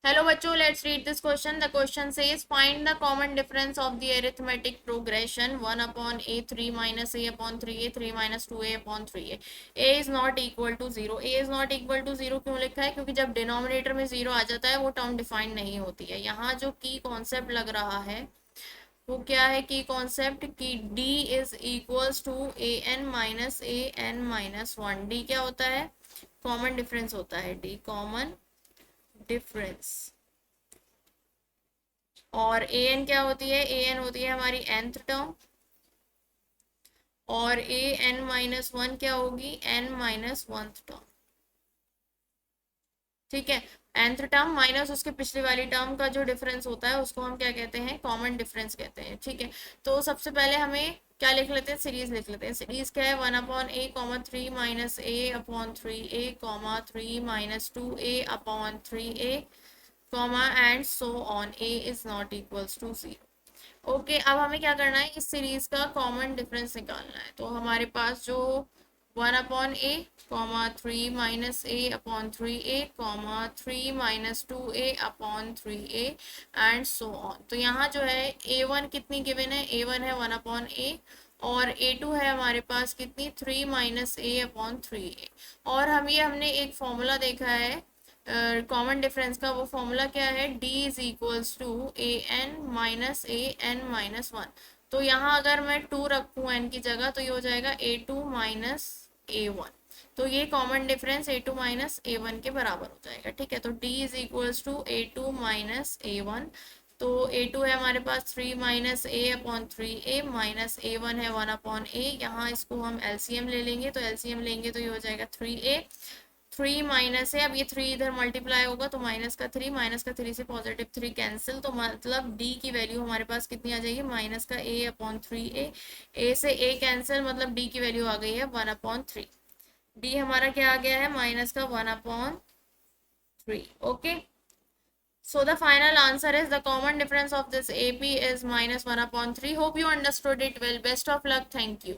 Hello बच्चों, let's read this question. The question says find the common difference of the arithmetic progression 1 upon a 3 minus a upon 3 a 3 minus 2 a upon 3 a is not equal to zero. A is not equal to zero क्यों लिखा है? क्योंकि जब denominator में zero आ जाता है वो term defined नहीं होती है. यहाँ जो की कॉन्सेप्ट लग रहा है वो क्या है? की कॉन्सेप्ट की d is equals to a n minus a n minus one. D क्या होता है? कॉमन डिफरेंस होता है. D common difference. और ए एन क्या होती है? ए एन होती है हमारी nth टर्म. और ए एन माइनस वन क्या होगी? N minus one term. ठीक है. nth टर्म माइनस उसके पिछली वाली टर्म का जो डिफरेंस होता है उसको हम क्या कहते हैं? कॉमन डिफरेंस कहते हैं. ठीक है. तो सबसे पहले हमें क्या लिख लेते हैं? सीरीज लिख लेते हैं. सीरीज क्या है? 1 upon a comma 3 minus a upon 3 a comma 3 minus 2 a upon 3 a comma and so on. A is not equals to zero. Okay, अब हमें क्या करना है? इस सीरीज का कॉमन डिफरेंस निकालना है. तो हमारे पास जो 1 upon a comma 3 minus a upon 3 a comma 3 minus 2 a upon 3 A and so on. तो यहाँ जो है ए वन कितनी गिवन है? ए वन है 1 अपॉन ए. और ए टू है हमारे पास कितनी? 3 माइनस ए अपॉन 3 ए. और हमने एक फॉर्मूला देखा है कॉमन डिफरेंस का. वो फॉर्मूला क्या है? d is equals to a n minus a n minus one. तो यहाँ अगर मैं 2 रखूँ n की जगह तो ये हो जाएगा a two minus a one. तो ये common difference a two minus a one के बराबर हो जाएगा. ठीक है. तो d is equals to a two minus a one. तो ए टू है हमारे पास 3 minus a upon 3 a minus a one है 1 अपॉन ए. यहाँ इसको हम एलसीएम ले लेंगे. तो एलसीएम लेंगे तो ये हो जाएगा 3a. 3 माइनस है, अब ये 3 इधर मल्टीप्लाई होगा तो माइनस का 3, माइनस का 3 से पॉजिटिव 3 कैंसिल. तो मतलब डी की वैल्यू हमारे पास कितनी आ जाएगी? माइनस का ए अपॉन 3 ए से ए कैंसिल, मतलब डी की वैल्यू आ गई है 1 अपॉन 3. डी हमारा क्या आ गया है? माइनस का 1 upon 3. Okay. So the final answer is the common difference of this AP is minus 1 upon 3. Hope you understood it well. Best of luck. Thank you.